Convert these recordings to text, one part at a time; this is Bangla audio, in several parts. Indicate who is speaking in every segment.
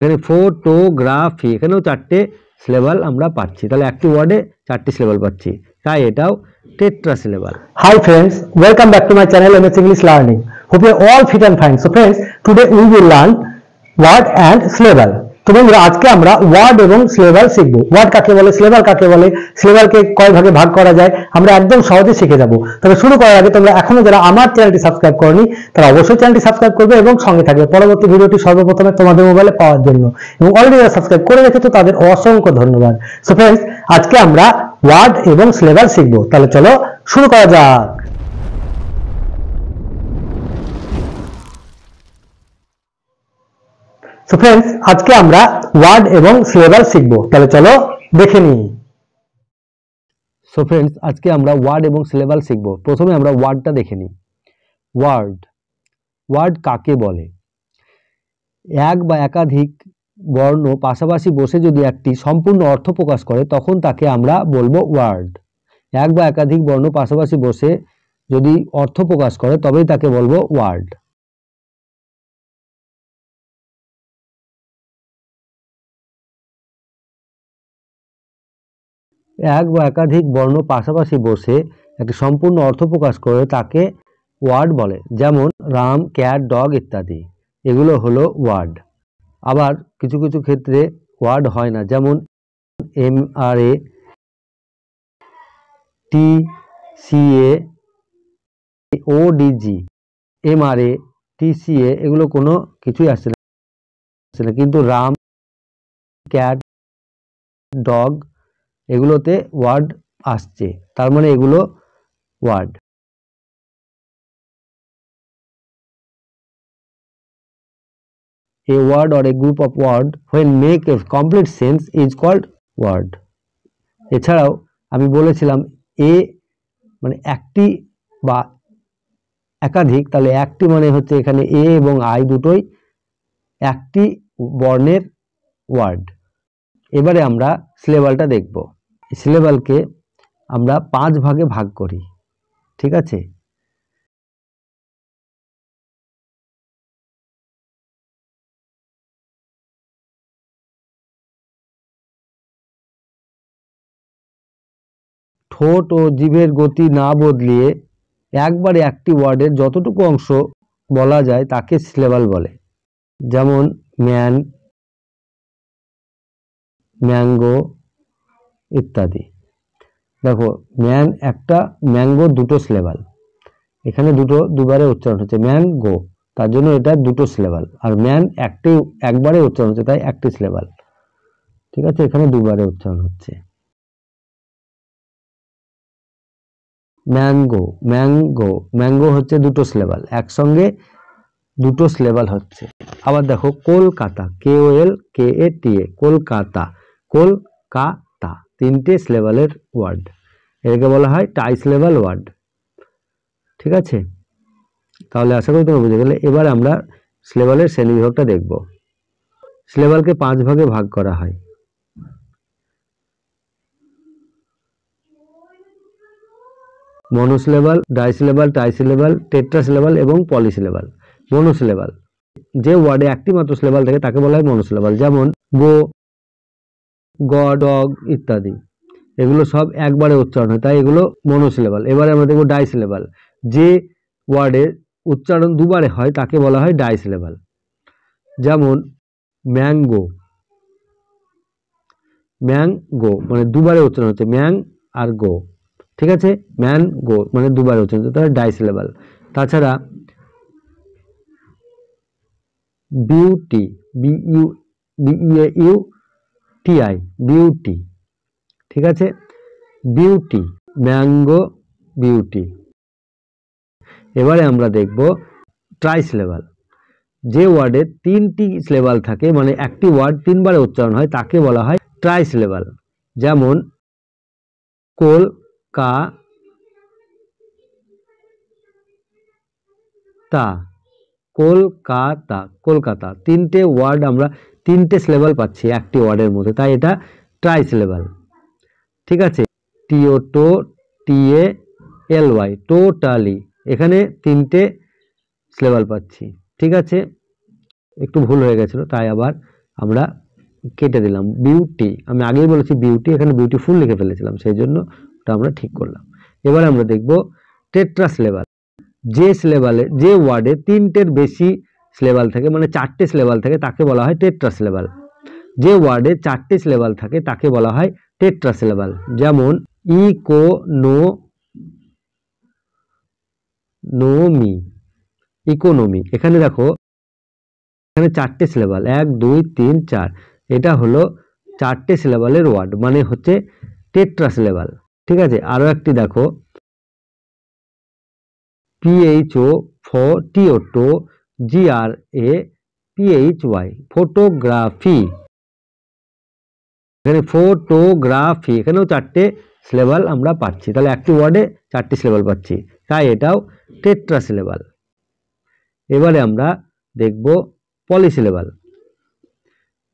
Speaker 1: এখানে ফটোগ্রাফি, এখানেও 4টে সিলেবাল আমরা পাচ্ছি, তাহলে একটি ওয়ার্ডে 4টি সিলেবাল পাচ্ছি, তাই এটাও tetra syllable.
Speaker 2: Hi friends, welcome back to my channel MS English Learning. Hope you are all fit and fine. So friends, today we will learn word and syllable. তো বন্ধুরা আজকে আমরা ওয়ার্ড এবং সিলেবাল শিখব। ওয়ার্ড কাকে বলে, সিলেবাল কাকে বলে, সিলেবালকে কয় ভাগে ভাগ করা যায়, আমরা একদম সহজে শিখে যাব। তবে শুরু করার আগে তোমরা এখনো যারা আমার চ্যানেলটি সাবস্ক্রাইব করনি তারা অবশ্যই চ্যানেলটি সাবস্ক্রাইব করবে এবং সঙ্গে থাকবে পরবর্তী ভিডিওটি সর্বপ্রথমে তোমাদের মোবাইলে পাওয়ার জন্য। এবং অলরেডি যারা সাবস্ক্রাইব করে রেখেছো তাদের অসংখ্য ধন্যবাদ। সো ফ্রেন্ডস, আজকে আমরা ওয়ার্ড এবং সিলেবাল শিখব। তাহলে চলো শুরু করা যাক। সো ফ্রেন্ডস, আজকে আমরা ওয়ার্ড এবং সিলেবাল শিখব। তাহলে চলো দেখে নিই।
Speaker 1: সো ফ্রেন্ডস, আজকে আমরা ওয়ার্ড এবং সিলেবাল শিখব। প্রথমে আমরা ওয়ার্ডটা দেখে নিই। ওয়ার্ড, ওয়ার্ড কাকে বলে? এক বা একাধিক বর্ণ পাশাপাশি বসে যদি একটি সম্পূর্ণ অর্থ প্রকাশ করে তখন তাকে আমরা বলবো ওয়ার্ড। এক বা একাধিক বর্ণ পাশাপাশি বসে যদি অর্থ প্রকাশ করে তবেই তাকে বলবো ওয়ার্ড। এক বা একাধিক বর্ণ পাশাপাশি বসে একটি সম্পূর্ণ অর্থ প্রকাশ করে তাকে ওয়ার্ড বলে, যেমন রাম, ক্যাট, ডগ ইত্যাদি, এগুলো হলো ওয়ার্ড। আবার কিছু কিছু ক্ষেত্রে ওয়ার্ড হয় না, যেমন MRA, TCA, ODG, MRA, TCA এগুলো কোনো কিছুই আসছে না, কিন্তু রাম, ক্যাট, ডগ এগুলোতে ওয়ার্ড আসছে, তার মানে এগুলো word. A word or a group of word when make a complete sense is called word. এছাড়াও আমি বলেছিলাম এ মানে একটি বা একাধিক, তাহলে একটি মানে হচ্ছে এখানে এ এবং আই দুটোই একটি বর্ণের ওয়ার্ড। এবারে আমরা সিলেবালটা দেখব। সিলেবালকে আমরা 5 ভাগে ভাগ করি, ঠিক আছে? ঠোঁট ও জিভের গতি না বদলিয়ে একবারে একটি ওয়ার্ডের যতটুকু অংশ বলা যায় তাকে সিলেবাল বলে, যেমন ম্যান, ম্যাঙ্গো ইত্যাদি। দেখো, ম্যান একটা, ম্যাঙ্গো দুটো সিলেবাল, এখানে দুবারে উচ্চারণ হচ্ছে ম্যাঙ্গো, তার জন্য এটা দুটো সিলেবাল। আর ম্যান একবারে উচ্চারণ হচ্ছে, তাই একটি সিলেবাল, ঠিক আছে? এখানে দুবারে উচ্চারণ হচ্ছে। ম্যাঙ্গো, ম্যাঙ্গো, ম্যাঙ্গো হচ্ছে দুটো সিলেবাল, একসঙ্গে দুটো সিলেবাল হচ্ছে। আবার দেখো কলকাতা, KOLKATA, কলকাতা, কলকাতা, 3টে সিলেবালের ওয়ার্ড, এটাকে বলা হয় টাই সিলেবাল ওয়ার্ড, ঠিক আছে? তাহলে আশা করি তোমরা বুঝে গেলে। এবার আমরা সিলেবালের শ্রেণীবিভাগটা দেখব। সিলেবালকে 5 ভাগে ভাগ করা হয়। মনোসিলেবাল, ডাইসিলেবাল, টাইসিলেবাল, টেট্রাসিলেবাল এবং পলিসিলেবাল। মনোসিলেবাল, যে ওয়ার্ডে একটি মাত্র সিলেবাল থাকে তাকে বলা হয় মনোসিলেবাল, যেমন গো, ডগ ইত্যাদি, এগুলো সব একবারে উচ্চারণ হয়, তাই এগুলো মনোসিলেবাল। এবারে আমরা দেখব ডাইসিলেবাল, যে ওয়ার্ডে উচ্চারণ দুবারে হয় তাকে বলা হয় ডাইসিলেবাল, যেমন ম্যাঙ্গো, ম্যাঙ্গো মানে দুবারে উচ্চারণ হচ্ছে, ম্যাং আর গো, ঠিক আছে? ম্যাঙ্গো মানে দুবারে উচ্চারণ হচ্ছে, তাহলে ডাইসিলেবাল। তাছাড়া বিউটি, BEAUTI, বিউটি, ঠিক আছে? Beauty, mango beauty. এবারে আমরা দেখব ট্রাইসিলেবাল, যে ওয়ার্ডে 3টি সিলেবাল থাকে, মানে একটি ওয়ার্ড 3বারে উচ্চারণ হয় তাকে বলা হয় ট্রাইসিলেবাল, যেমন কলকাতা, কলকাতা, কলকাতা, 3টে ওয়ার্ড আমরা 3টে সিলেবাল পাচ্ছি একটি ওয়ার্ডের মধ্যে, তাই এটা ট্রাইসিলেবাল, ঠিক আছে? TOTALY, টোটালি, এখানে 3টে সিলেবাল পাচ্ছি, ঠিক আছে? একটু ভুল হয়ে গেছিল, তাই আবার আমরা কেটে দিলাম। বিউটি, আমি আগেই বলেছি বিউটি, এখানে বিউটিফুল লিখে ফেলেছিলাম, সেই জন্য ওটা আমরা ঠিক করলাম। এবার আমরা দেখব টেট্রা সিলেবাল। যে সিলেবালে, যে ওয়ার্ডে 3টের বেশি সিলেবাল থাকে, মানে 4টে সিলেবাল থাকে, তাকে বলা হয় টেট্রা সিলেবাল। যে ওয়ার্ডে 4টে সিলেবাল থাকে তাকে বলা হয় টেট্রা সিলেবাল। যেমন ইকোনোমি, ইকোনমি, এখানে দেখো এখানে 4টে সিলেবাল, 1 2 3 4, এটা হলো 4টে সিলেবালের ওয়ার্ড, মানে হচ্ছে টেট্রা সিলেবাল। ঠিক আছে, আরো একটি দেখো PHO TOTO GRAPHY, ফটোগ্রাফি, এখানে ফটোগ্রাফি, এখানেও 4টে সিলেবাল আমরা পাচ্ছি, তাহলে একটি ওয়ার্ডে 4টে সিলেবাল পাচ্ছি, তাই এটাও টেট্রা সিলেবাল। এবারে আমরা দেখব পলিসিলেবাল।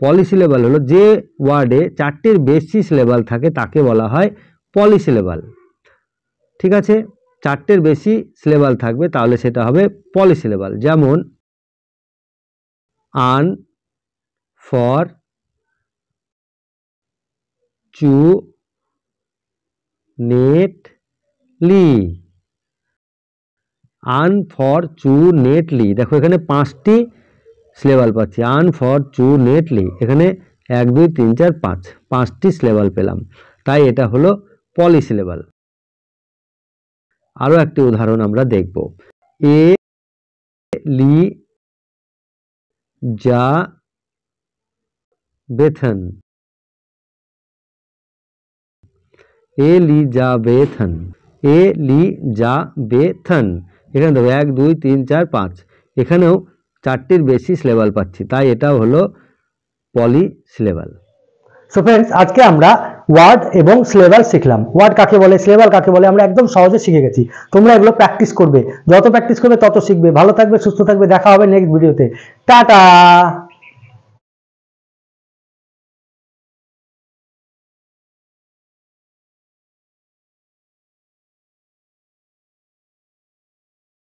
Speaker 1: পলিসিলেবাল হলো যে ওয়ার্ডে 4টির বেশি সিলেবাল থাকে তাকে বলা হয় পলিসিলেবাল। ঠিক আছে, 4টের বেশি সিলেবাল থাকবে তাহলে সেটা হবে পলিসিলেবাল। যেমন আনফরচুনেটলি, আনফরচুনেটলি, দেখো এখানে 5টি সিলেবাল পাচ্ছি, আনফরচুনেটলি, এখানে 1 2 3 4 5, 5টি সিলেবাল পেলাম, তাই এটা হলো পলিসিলেবাল। আরো একটি উদাহরণ আমরা দেখব, এলিজাবেথন, এলিজাবেথন, এলিজাবেথন, এখানে দেখো 1 2 3 4 5, এখানেও 4টির বেশি সিলেবাল পাচ্ছি, তাই এটাও হলো পলিসিলেবাল।
Speaker 2: সো ফ্রেন্ডস, আজকে আমরা ওয়ার্ড এবং সিলেবাল শিখলাম। ওয়ার্ড কাকে বলে, সিলেবাল কাকে বলে, আমরা একদম সহজে শিখে গেছি। তোমরা এগুলো প্র্যাকটিস করবে, যত প্র্যাকটিস করবে তত শিখবে। ভালো থাকবে, সুস্থ থাকবে, দেখা হবে নেক্সট ভিডিওতে। টাটা।